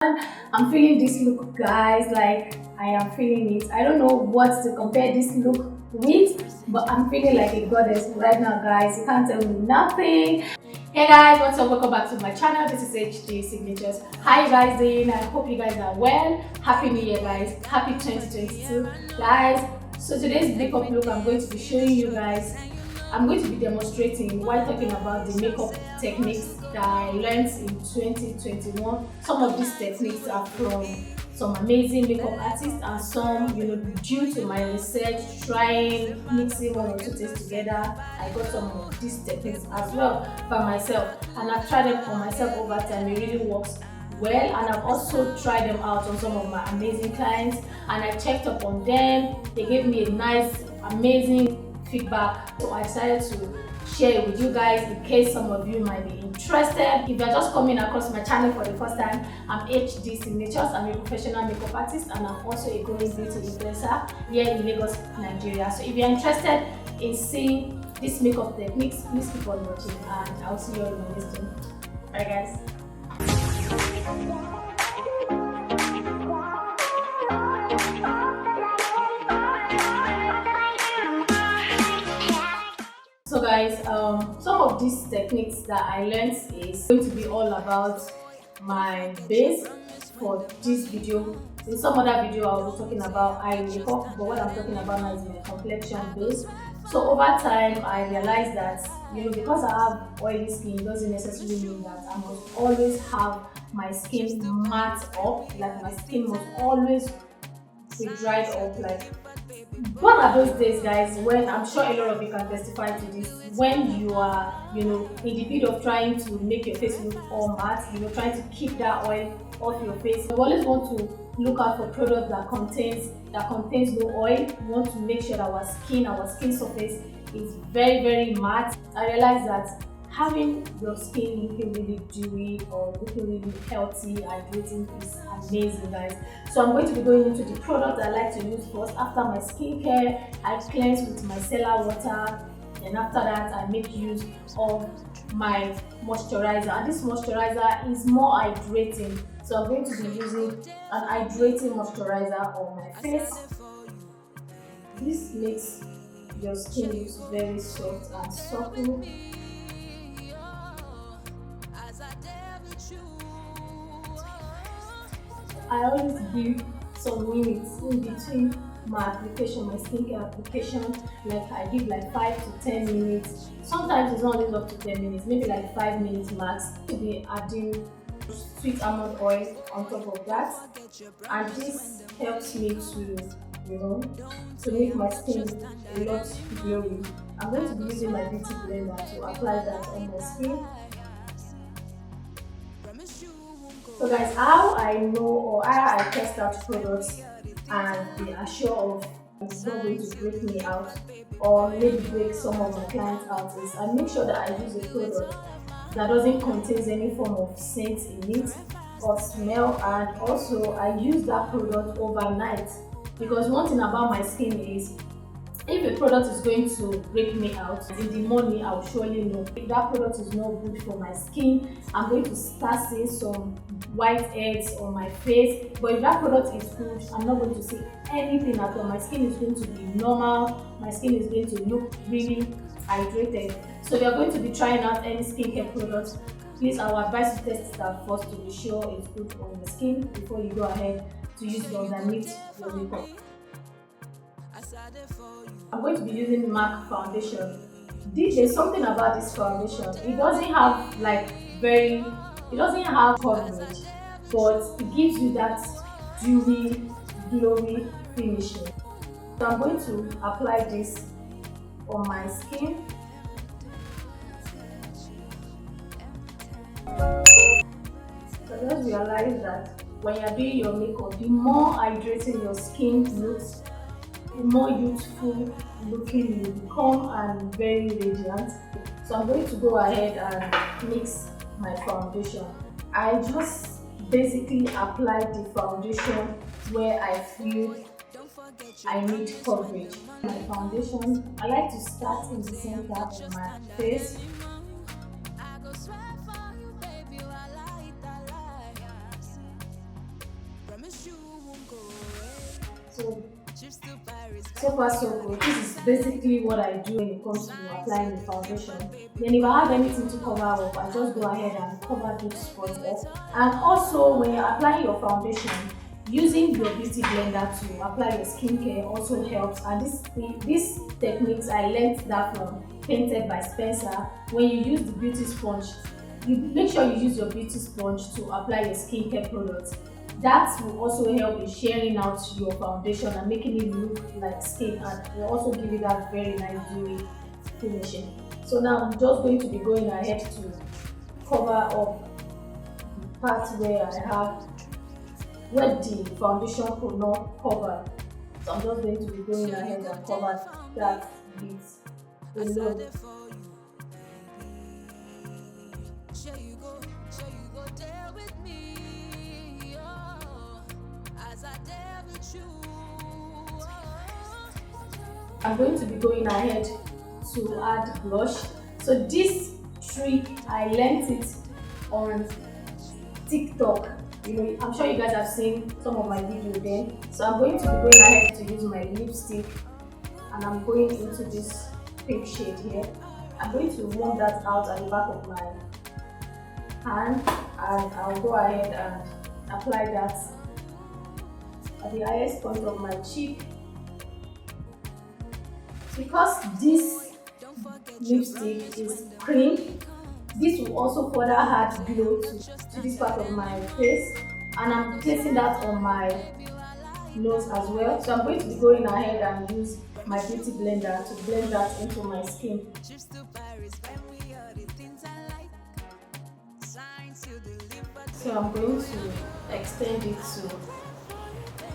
I'm feeling this look, guys. Like, I am feeling it. I don't know what to compare this look with, but I'm feeling like a goddess right now, guys. You can't tell me nothing. Hey guys, what's up? Welcome back to my channel. This is HD Signatures. How you guys doing? I hope you guys are well. Happy New Year, guys. Happy 2022, guys. So today's makeup look, I'm going to be showing you guys. I'm going to be demonstrating while talking about the makeup techniques that I learned in 2021. Some of these techniques are from some amazing makeup artists, and some, due to my research, trying, mixing one or two things together, I got some of these techniques as well by myself, and I've tried them for myself over time. It really works well, and I've also tried them out on some of my amazing clients, and I checked up on them. They gave me a nice, amazing feedback, so I decided to share it with you guys in case some of you might be interested. If you're just coming across my channel for the first time, I'm HD Signatures. I'm a professional makeup artist, and I'm also a growing beauty influencer here in Lagos, Nigeria. So if you're interested in seeing these makeup techniques, please keep on watching, and I'll see you all in my next one. Bye guys. So guys, some of these techniques that I learned is going to be all about my base for this video. In some other video I'll be talking about eye makeup, but what I'm talking about now is my complexion base. So over time I realized that because I have oily skin, it doesn't necessarily mean that I must always have my skin matte up. Like, my skin must always be dried up. Like, one of those days, guys, when I'm sure a lot of you can testify to this, when you are, in the bit of trying to make your face look all matte, trying to keep that oil off your face, you always want to look out for products that contains no oil. You want to make sure that our skin surface is very, very matte. I realized that having your skin looking really dewy or looking really healthy, hydrating is amazing, guys. So I'm going to be going into the product I like to use first. After my skincare, I cleanse with micellar water, and after that I make use of my moisturizer, and this moisturizer is more hydrating. So I'm going to be using an hydrating moisturizer on my face. This makes your skin look very soft and supple. I always give some minutes in between my application, my skincare application. Like, I give like 5 to 10 minutes. Sometimes it's not always up to 10 minutes, maybe like 5 minutes max. To be adding sweet almond oil on top of that, and this helps me to make my skin a lot glowy. I'm going to be using my beauty blender to apply that on my skin. So guys, how I know or how I test out products and be assured of it's not going to break me out or maybe break some of my clients out is I make sure that I use a product that doesn't contain any form of scent in it or smell, and also I use that product overnight, because one thing about my skin is, if a product is going to break me out in the morning, I will surely know. If that product is not good for my skin, I'm going to start seeing some whiteheads on my face. But if that product is good, I'm not going to see anything at all. My skin is going to be normal. My skin is going to look really hydrated. So if you're going to be trying out any skincare products, please, I would advise you to test it out first to be sure it's good on your skin before you go ahead to use it underneath your makeup. I'm going to be using MAC foundation. There's something about this foundation. It doesn't have coverage, but it gives you that dewy, glowy finishing. So I'm going to apply this on my skin. So just realize that when you're doing your makeup, the more hydrating your skin looks, the more youthful looking you become and very radiant. So I'm going to go ahead and mix my foundation. I just basically apply the foundation where I feel I need coverage. My foundation, I like to start in the center of my face. So, so far so good. This is basically what I do when it comes to applying the foundation. Then if I have anything to cover up, I just go ahead and cover those spots up. And also when you're applying your foundation, using your beauty blender to apply your skincare also helps. And these techniques I learned that from Painted by Spencer. When you use the beauty sponge, you make sure you use your beauty sponge to apply your skincare products. That will also help in sharing out your foundation and making it look like skin, and will also give you that very nice dewy finishing. So now I'm just going to be going ahead to cover up the part where I have where the foundation could not cover. So I'm just going to be going ahead and cover that bit below. I'm going to be going ahead to add blush. So this trick I learned it on TikTok. I'm sure you guys have seen some of my videos then. So I'm going to be going ahead to use my lipstick, and I'm going into this pink shade here. I'm going to warm that out at the back of my hand, and I'll go ahead and apply that at the highest point of my cheek. Because this lipstick is cream, this will also further add glow to this part of my face, and I'm placing that on my nose as well. So I'm going to be going ahead and use my beauty blender to blend that into my skin. So I'm going to extend it to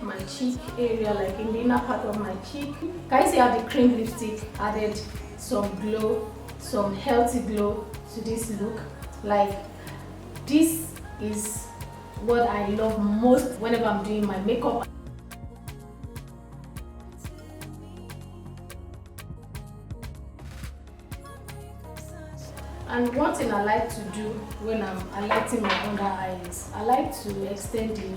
my cheek area, like in the inner part of my cheek. Can you see how the cream lipstick added some glow, some healthy glow to this look? Like, this is what I love most whenever I'm doing my makeup. And one thing I like to do when I'm highlighting my under eyes, I like to extend the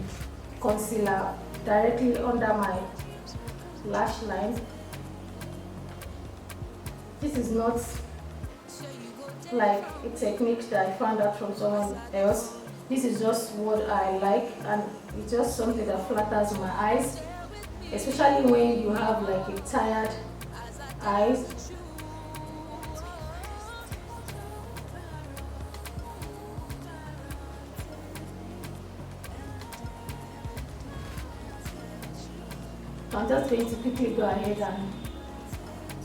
concealer directly under my lash line. This is not like a technique that I found out from someone else. This is just what I like, and it's just something that flatters my eyes, especially when you have like a tired eyes. I'm just going to quickly go ahead and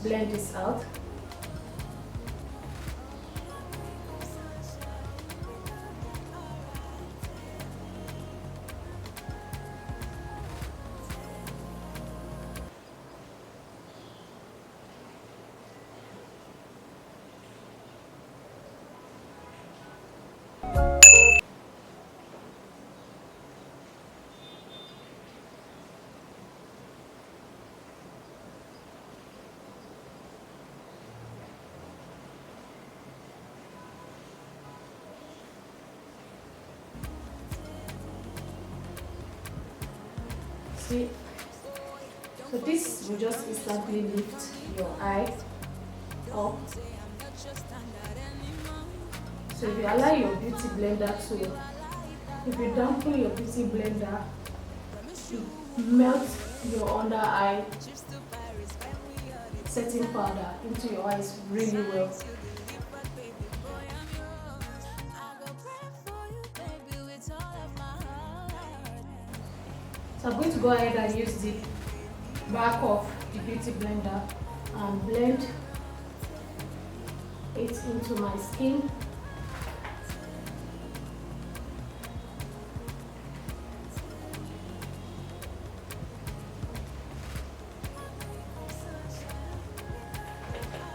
blend this out. See? So this will just instantly lift your eye up. So if you allow your beauty blender to, if you dampen your beauty blender, it melts your under eye setting powder into your eyes really well. So I'm going to go ahead and use the back of the beauty blender and blend it into my skin.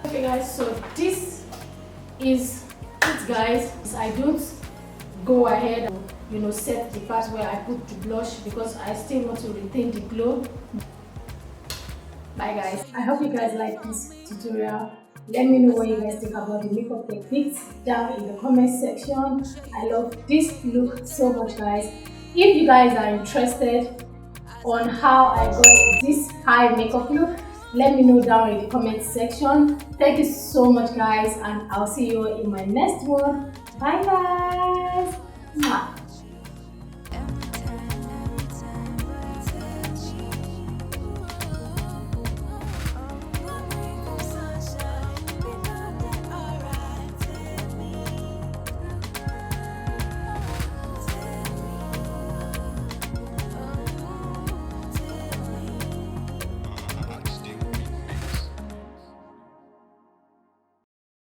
Okay guys, so this is it guys. I don't go ahead and set the part where I put the blush because I still want to retain the glow. Bye guys, I hope you guys like this tutorial. Let me know what you guys think about the makeup techniques down in the comment section. I love this look so much guys. If you guys are interested on how I got this high makeup look, let me know down in the comment section. Thank you so much guys, and I'll see you in my next one. Bye guys. Mwah.